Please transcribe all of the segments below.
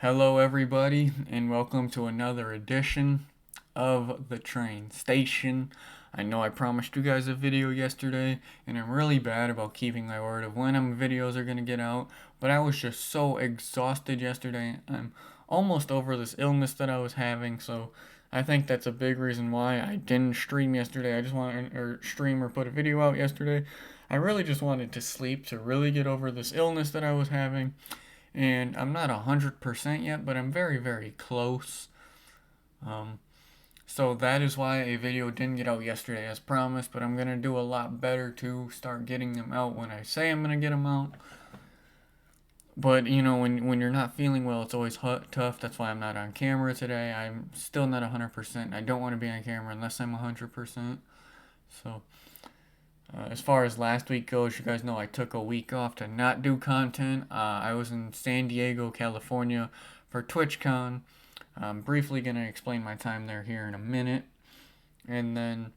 Hello, everybody, and welcome to another edition of the train station. I know I promised you guys a video yesterday, and I'm really bad about keeping my word of when videos are going to get out, but I was just so exhausted yesterday. I'm almost over this illness that I was having, so I think that's a big reason why I didn't stream yesterday. I just wanted, or stream or put a video out yesterday. I really just wanted to sleep to really get over this illness that I was having, and I'm not 100% yet, but I'm very, very close. Um, so that is why a video didn't get out yesterday as promised, but I'm going to do a lot better to start getting them out when I say I'm going to get them out. But, you know, when you're not feeling well, it's always tough. That's why I'm not on camera today. I'm still not 100%. I don't want to be on camera unless I'm 100%. So, as far as last week goes, you guys know I took a week off to not do content. I was in San Diego, California for Twitchcon. I'm briefly going to explain my time there here in a minute. And then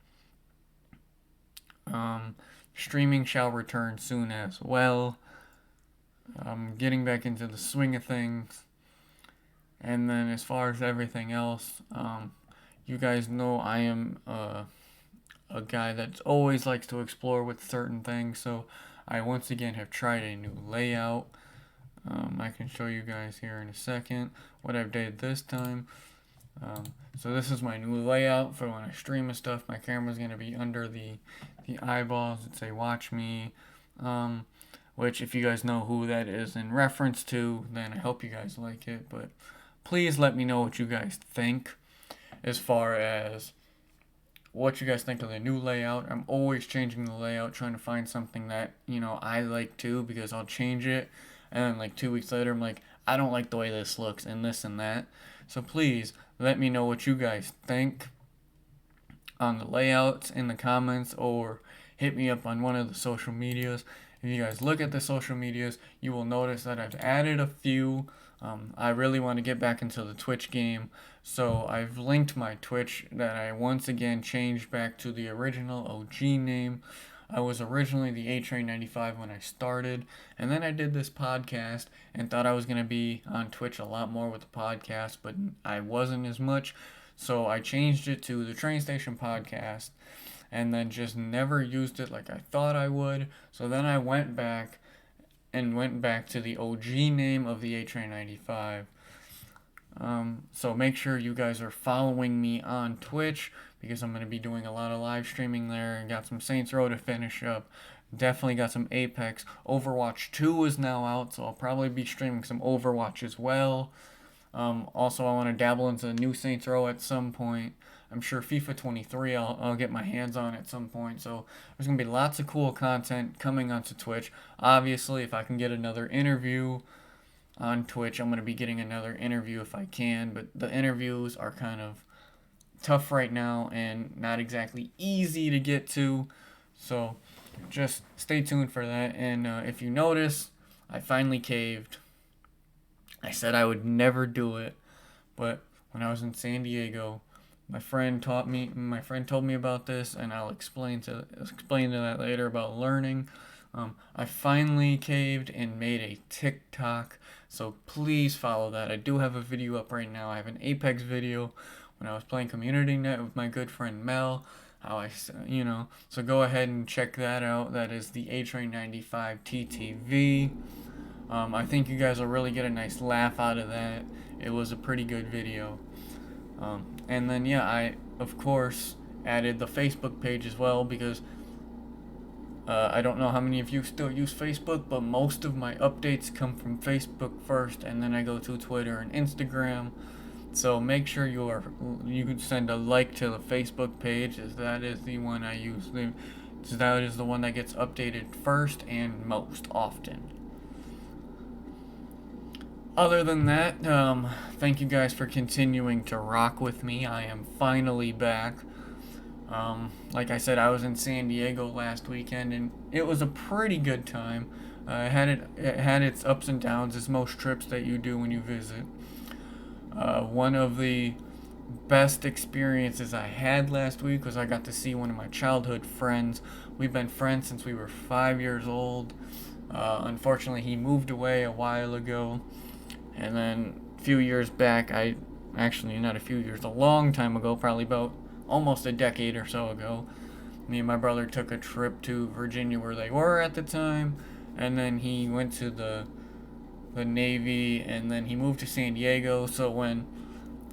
streaming shall return soon as well. I'm getting back into the swing of things. And then as far as everything else, you guys know I am a guy that always likes to explore with certain things, so I once again have tried a new layout. I can show you guys here in a second what I've did this time. So this is my new layout for when I stream and stuff. My camera's going to be under the eyeballs that say watch me, which if you guys know who that is in reference to, then I hope you guys like it. But please let me know what you guys think as far as what you guys think of the new layout. I'm always changing the layout, trying to find something that, you know, I like too, because I'll change it and then like 2 weeks later I'm like, I don't like the way this looks and this and that. So please let me know what you guys think on the layouts in the comments, or hit me up on one of the social medias. If you guys look at the social medias, you will notice that I've added a few. I really want to get back into the Twitch game, so I've linked my Twitch that I once again changed back to the original OG name. I was originally the A-Train95 when I started, and then I did this podcast and thought I was going to be on Twitch a lot more with the podcast, but I wasn't as much, so I changed it to the Train Station Podcast, and then just never used it like I thought I would. So then I went back to the OG name of the A-Train95. So make sure you guys are following me on Twitch, because I'm going to be doing a lot of live streaming there, and got some Saints Row to finish up. Definitely got some Apex. Overwatch 2 is now out, so I'll probably be streaming some Overwatch as well. Also, I want to dabble into the new Saints Row at some point. I'm sure FIFA 23 I'll get my hands on at some point. So there's going to be lots of cool content coming onto Twitch. Obviously, if I can get another interview on Twitch, I'm going to be getting another interview if I can. But the interviews are kind of tough right now and not exactly easy to get to. So just stay tuned for that. And if you notice, I finally caved. I said I would never do it, but when I was in San Diego, my friend told me about this, and I'll explain to that later about learning. I finally caved and made a TikTok, so please follow that. I do have a video up right now. I have an Apex video when I was playing Community Net with my good friend Mel. So go ahead and check that out. That is the A-Train95 TTV. I think you guys will really get a nice laugh out of that. It was a pretty good video. And then, yeah, I, of course, added the Facebook page as well, because I don't know how many of you still use Facebook, but most of my updates come from Facebook first, and then I go to Twitter and Instagram. So make sure you can send a like to the Facebook page, as that is the one I use. That is the one that gets updated first and most often. Other than that, thank you guys for continuing to rock with me. I am finally back. Like I said, I was in San Diego last weekend, and it was a pretty good time. It had its ups and downs, as most trips that you do when you visit. One of the best experiences I had last week was I got to see one of my childhood friends. We've been friends since we were 5 years old. Unfortunately, he moved away a while ago. And then few years back, actually not a few years, a long time ago, probably about almost a decade or so ago, me and my brother took a trip to Virginia where they were at the time, and then he went to the Navy, and then he moved to San Diego. So when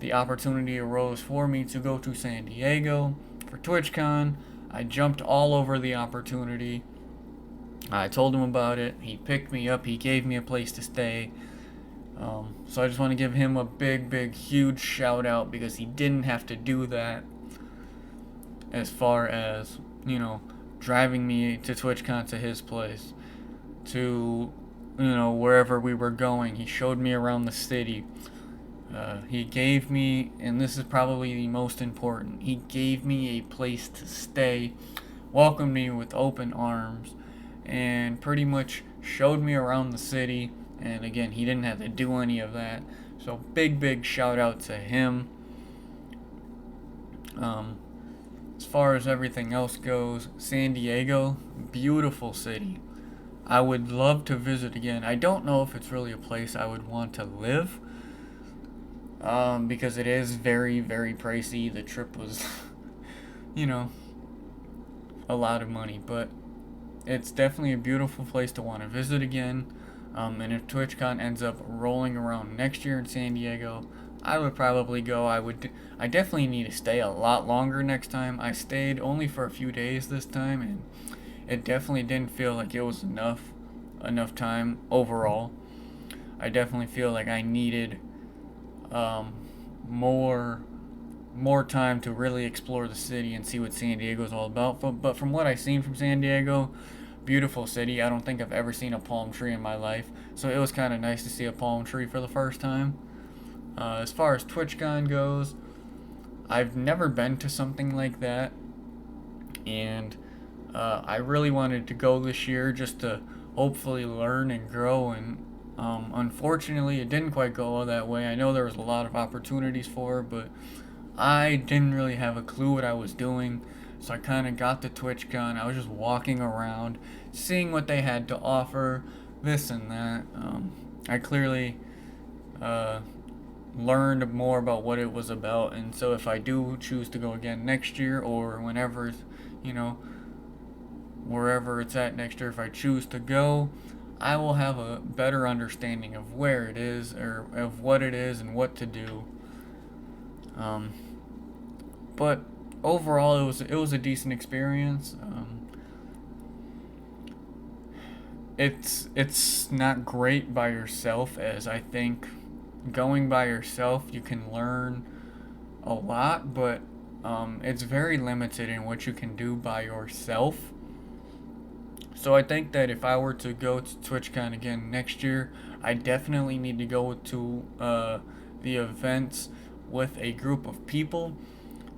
the opportunity arose for me to go to San Diego for TwitchCon, I jumped all over the opportunity. I told him about it. He picked me up. He gave me a place to stay. So I just want to give him a big, huge shout out because he didn't have to do that as far as, driving me to TwitchCon to his place, to, wherever we were going. He showed me around the city. He gave me, and this is probably the most important, he gave me a place to stay, welcomed me with open arms, and pretty much showed me around the city. And again, he didn't have to do any of that. So big shout out to him. As far as everything else goes, San Diego, beautiful city. I would love to visit again. I don't know if it's really a place I would want to live, because it is very pricey. The trip was, a lot of money, but it's definitely a beautiful place to want to visit again. And if TwitchCon ends up rolling around next year in San Diego, I would probably go. I definitely need to stay a lot longer next time. I stayed only for a few days this time, and it definitely didn't feel like it was enough time overall. I definitely feel like I needed more time to really explore the city and see what San Diego's all about. But from what I've seen from San Diego, beautiful city. I don't think I've ever seen a palm tree in my life, so it was kind of nice to see a palm tree for the first time. As far as TwitchCon goes, I've never been to something like that, and I really wanted to go this year just to hopefully learn and grow. And unfortunately, it didn't quite go that way. I know there was a lot of opportunities for it, but I didn't really have a clue what I was doing. So I kind of got to TwitchCon. I was just walking around, seeing what they had to offer, this and that. I clearly learned more about what it was about, and so if I do choose to go again next year, or whenever, wherever it's at next year, if I choose to go, I will have a better understanding of where it is, or of what it is and what to do. But overall, it was a decent experience. It's not great by yourself, as I think going by yourself you can learn a lot, but it's very limited in what you can do by yourself. So I think that if I were to go to TwitchCon again next year, I definitely need to go to the events with a group of people.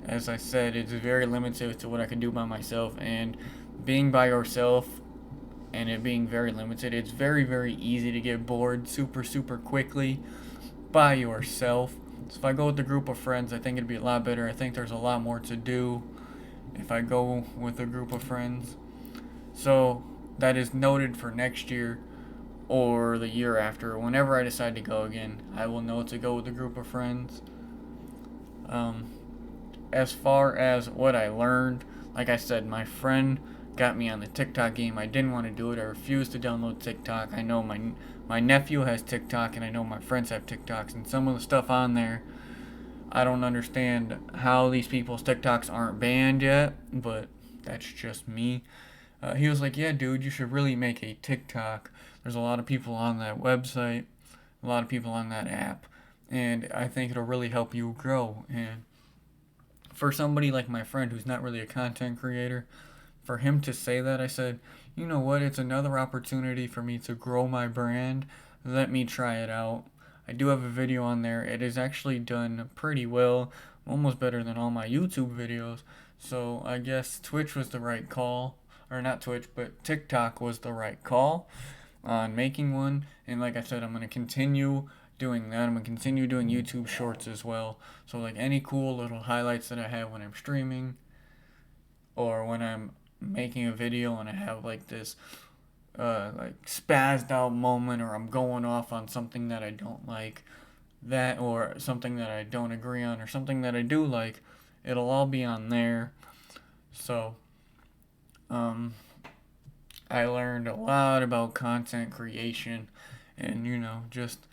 As I said, it's very limited to what I can do by myself, and being by yourself and it being very limited, it's very easy to get bored super quickly by yourself. So if I go with a group of friends, I think it'd be a lot better. I think there's a lot more to do if I go with a group of friends. So that is noted for next year or the year after. Whenever I decide to go again, I will know to go with a group of friends. As far as what I learned, like I said, my friend got me on the TikTok game. I didn't want to do it. I refused to download TikTok. I know my nephew has TikTok, and I know my friends have TikToks, and some of the stuff on there, I don't understand how these people's TikToks aren't banned yet, but that's just me. He was like, yeah, dude, you should really make a TikTok. There's a lot of people on that website, a lot of people on that app, and I think it'll really help you grow. And for somebody like my friend who's not really a content creator, for him to say that, I said, you know what, it's another opportunity for me to grow my brand. Let me try it out. I do have a video on there. It is actually done pretty well, almost better than all my YouTube videos. So I guess Twitch was the right call, or not Twitch, but TikTok was the right call on making one. And like I said, I'm going to continue doing that. I'm going to continue doing YouTube shorts as well. So like any cool little highlights that I have when I'm streaming, or when I'm making a video and I have like this like spazzed out moment, or I'm going off on something that I don't like, that, or something that I don't agree on, or something that I do like, it'll all be on there. So, um, I learned a lot about content creation and, just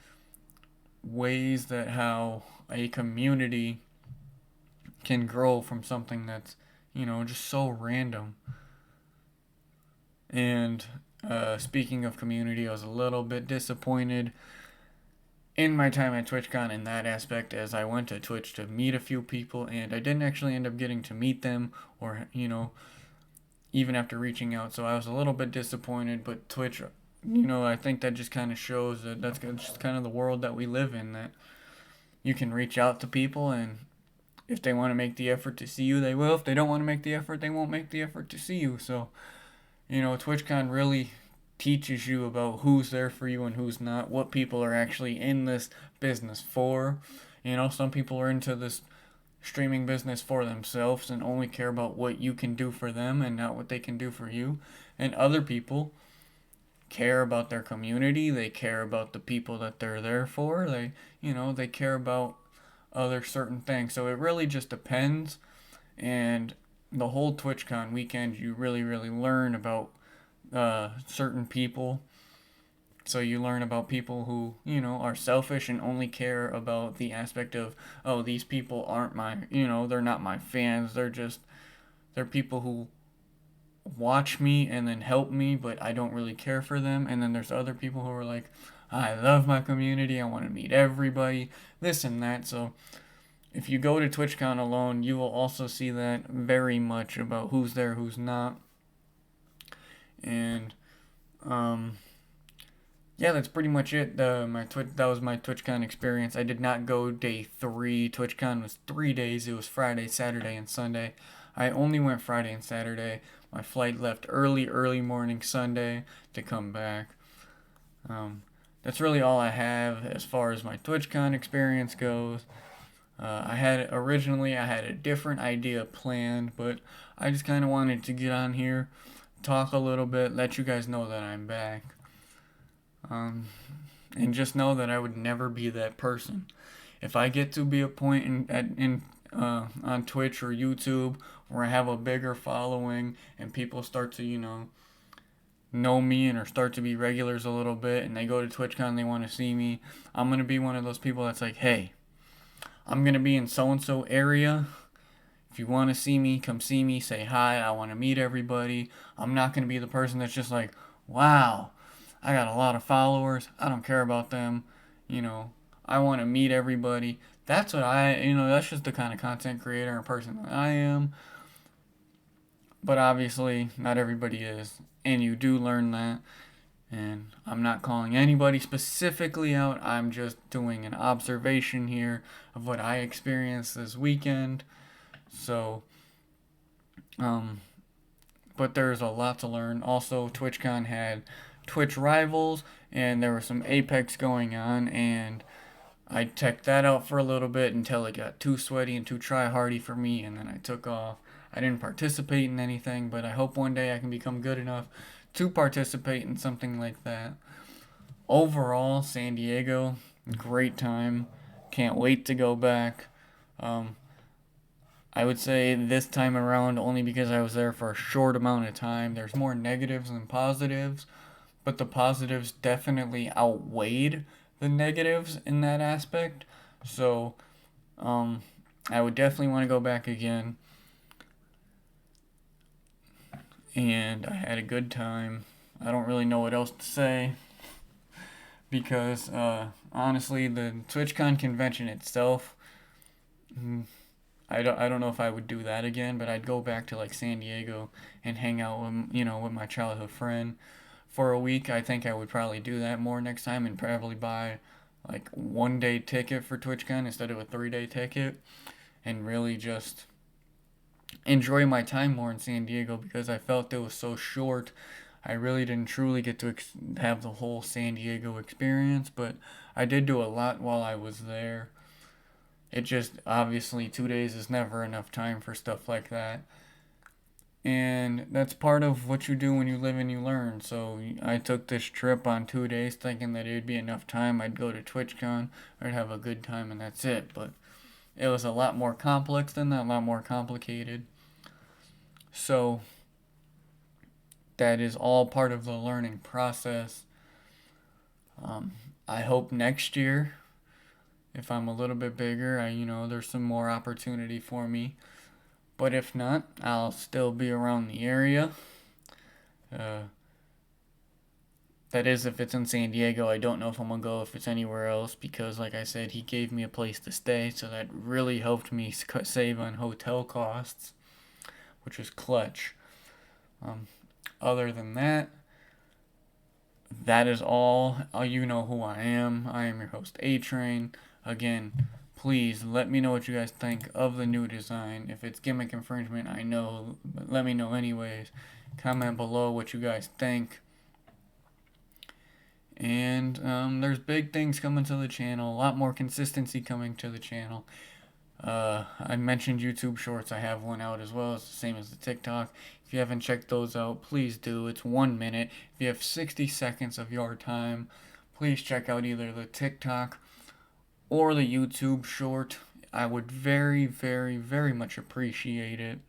ways that how a community can grow from something that's, just so random. And speaking of community, I was a little bit disappointed in my time at Twitchcon in that aspect, as I went to Twitch to meet a few people and I didn't actually end up getting to meet them, or, even after reaching out. So I was a little bit disappointed, but Twitch, I think that just kind of shows that that's just kind of the world that we live in, that you can reach out to people, and if they want to make the effort to see you, they will. If they don't want to make the effort, they won't make the effort to see you. So, TwitchCon really teaches you about who's there for you and who's not, what people are actually in this business for. Some people are into this streaming business for themselves and only care about what you can do for them and not what they can do for you. And other people care about their community, they care about the people that they're there for. They care about other certain things. So it really just depends. And the whole TwitchCon weekend, you really, really learn about certain people. So you learn about people who, are selfish and only care about the aspect of, oh, these people aren't my, they're not my fans. They're people who watch me and then help me, but I don't really care for them. And then there's other people who are like, I love my community. I want to meet everybody, this and that. So if you go to TwitchCon alone, you will also see that very much about who's there, who's not. And yeah, that's pretty much it. That was my TwitchCon experience. I did not go day 3. TwitchCon was 3 days. It was Friday, Saturday, and Sunday. I only went Friday and Saturday. My flight left early morning Sunday to come back. That's really all I have as far as my TwitchCon experience goes. I had a different idea planned, but I just kind of wanted to get on here, talk a little bit, let you guys know that I'm back. And just know that I would never be that person. If I get to be a point on Twitch or YouTube where I have a bigger following and people start to, know me and or start to be regulars a little bit, and they go to TwitchCon and they want to see me, I'm going to be one of those people that's like, hey, I'm going to be in so-and-so area. If you want to see me, come see me, say hi, I want to meet everybody. I'm not going to be the person that's just like, wow, I got a lot of followers, I don't care about them, I want to meet everybody. That's that's just the kind of content creator and person that I am. But obviously, not everybody is, and you do learn that. And I'm not calling anybody specifically out. I'm just doing an observation here of what I experienced this weekend. So, but there's a lot to learn. Also, TwitchCon had Twitch Rivals, and there was some Apex going on, and I checked that out for a little bit until it got too sweaty and too try-hardy for me, and then I took off. I didn't participate in anything, but I hope one day I can become good enough to participate in something like that. Overall, San Diego, great time. Can't wait to go back. I would say this time around, only because I was there for a short amount of time, there's more negatives than positives, but the positives definitely outweighed the negatives in that aspect. So, I would definitely want to go back again. And I had a good time. I don't really know what else to say, because honestly, the TwitchCon convention itself, I don't know if I would do that again, but I'd go back to like San Diego and hang out with my childhood friend for a week. I think I would probably do that more next time, and probably buy like 1 day ticket for TwitchCon instead of a 3 day ticket, and really just enjoy my time more in San Diego, because I felt it was so short. I really didn't truly get to have the whole San Diego experience, but I did do a lot while I was there. It just, obviously, 2 days is never enough time for stuff like that. And that's part of what you do when you live and you learn. So I took this trip on 2 days thinking that it'd be enough time. I'd go to Twitchcon, I'd have a good time, and that's it. But it was a lot more complex than that, a lot more complicated. So that is all part of the learning process. I hope next year, if I'm a little bit bigger, there's some more opportunity for me. But if not, I'll still be around the area. Uh, that is, if it's in San Diego. I don't know if I'm gonna go if it's anywhere else because, like I said, he gave me a place to stay, so that really helped me save on hotel costs, which is clutch. Other than that, that is all. You know who I am. I am your host, A-Train. Again, please let me know what you guys think of the new design. If it's gimmick infringement, I know, but let me know anyways. Comment below what you guys think. And there's big things coming to the channel. A lot more consistency coming to the channel. I mentioned YouTube Shorts. I have one out as well. It's the same as the TikTok. If you haven't checked those out, please do. It's 1 minute. If you have 60 seconds of your time, please check out either the TikTok or the YouTube Short. I would very, very, very much appreciate it.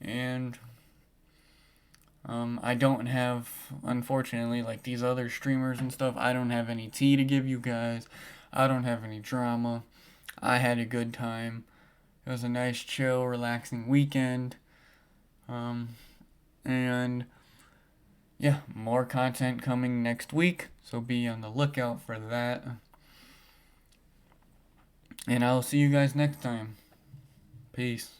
And I don't have, unfortunately, like these other streamers and stuff, I don't have any tea to give you guys. I don't have any drama. I had a good time. It was a nice, chill, relaxing weekend. And yeah, more content coming next week, so be on the lookout for that. And I'll see you guys next time. Peace.